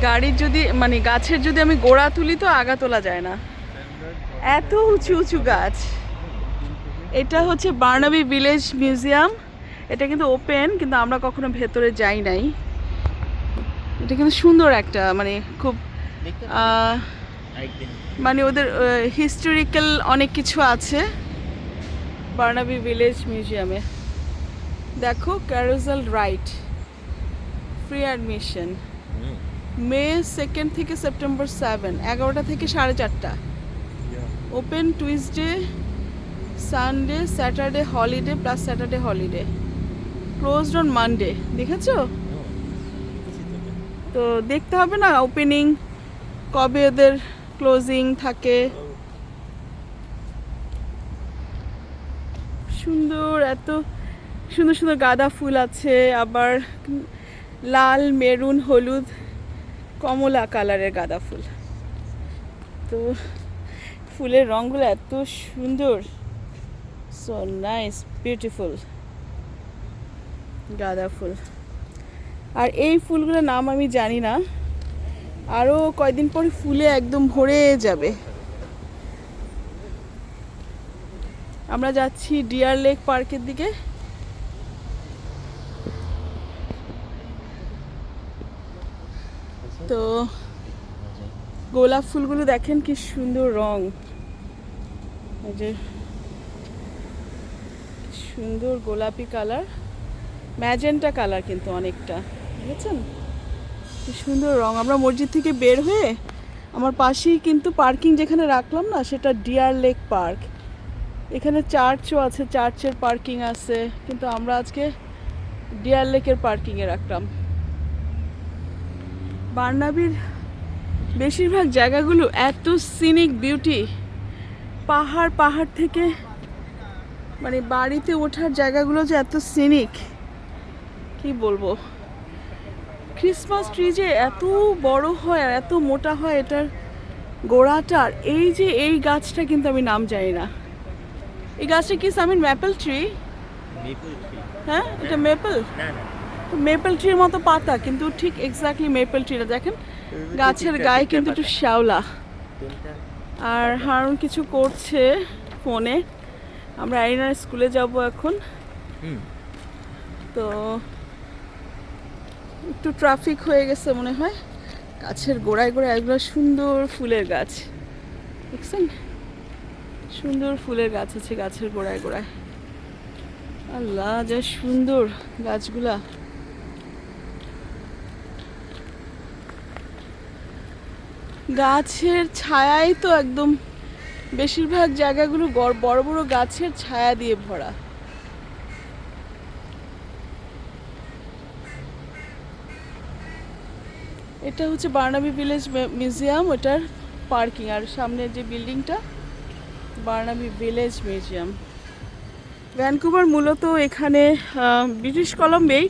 গাড়ির যদি মানে গাছের যদি আমি গোড়া তুলি তো আগা তোলা যায় না, এত উঁচু উঁচু গাছ। এটা হচ্ছে বার্নাবি ভিলেজ মিউজিয়াম। এটা কিন্তু ওপেন, কিন্তু আমরা কখনো ভেতরে যাই নাই। এটা কিন্তু সুন্দর একটা মানে খুব মানে ওদের হিস্টোরিক্যাল অনেক কিছু আছে বার্নাবি ভিলেজ মিউজিয়ামে। দেখো ক্যারোজেল রাইড, ফ্রি অ্যাডমিশন, মে 2 থেকে সেপ্টেম্বর 7, 11টা থেকে 4:30। Open Tuesday, Sunday, Saturday holiday plus Saturday holiday, closed on Monday. দেখেছো তো, দেখতে হবে না ওপেনিং কবে ওদের ক্লোজিং থাকে। সুন্দর, এত সুন্দর সুন্দর গাঁদা ফুল আছে, আবার লাল, মেরুন, হলুদ, কমলা কালারের গাঁদা ফুল। তো ফুলের রঙগুলো এত সুন্দর, সো নাইস, বিউটিফুল গাঁদা ফুল। আর এই ফুলগুলোর নাম আমি জানি না, আরও কয়দিন পরে ফুলে একদম ভরে যাবে। আমরা যাচ্ছি ডিয়ার লেক পার্কের দিকে। তো গোলাপ ফুলগুলো দেখেন কি সুন্দর রং, এই যে সুন্দর গোলাপি কালার, ম্যাজেন্টা কালার কিন্তু অনেকটা, বুঝেছেন কি সুন্দর রং। আমরা মসজিদ থেকে বের হয়ে আমার পাশেই কিন্তু পার্কিং যেখানে রাখলাম না, সেটা ডিয়ার লেক পার্ক। এখানে চার্চও আছে, চার্চের পার্কিং আছে, কিন্তু আমরা আজকে ডিয়ার লেকের পার্কিংয়ে রাখলাম। বার্নাবির বেশিরভাগ জায়গাগুলো এত সিনিক বিউটি, পাহাড় পাহাড় থেকে মানে বাড়িতে ওঠার জায়গাগুলো যে এত সিনিক, কি বলবো। ক্রিসমাস ট্রি যে এত বড় হয় আর এত মোটা হয় এটার গোড়াটার, এই যে এই গাছটা কিন্তু আমি নাম জানি না। এই গাছটা কি সামিন ম্যাপেল ট্রি? হ্যাঁ, এটা মেপল, মেপল ট্রির মতো পাতা, কিন্তু ঠিক এক্স্যাক্টলি মেপল ট্রিটা দেখেন, গাছের গায়ে কিন্তু একটু শ্যাওলা। আর হারুন কিছু করছে ফোনে। আমরা আইনার স্কুলে যাব এখন, তো একটু ট্রাফিক হয়ে গেছে মনে হয়। গাছের গোড়ায় গোড়ায় এগুলো সুন্দর ফুলের গাছ, দেখছেন সুন্দর ফুলের গাছ আছে গাছের গোড়ায় গোড়ায়। আল্লাহ যা সুন্দর গাছগুলা। গাছের ছায়াই তো একদম বেশিরভাগ জায়গাগুলো বড় বড় গাছের ছায়া দিয়ে ভরা। এটা হচ্ছে বার্নাবি ভিলেজ মিউজিয়াম, ওটার পার্কিং। আর সামনের যে বিল্ডিংটা বার্নাবি ভিলেজ মিউজিয়াম। ভ্যানকুভার মূলত এখানে ব্রিটিশ কলম্বিয়ায়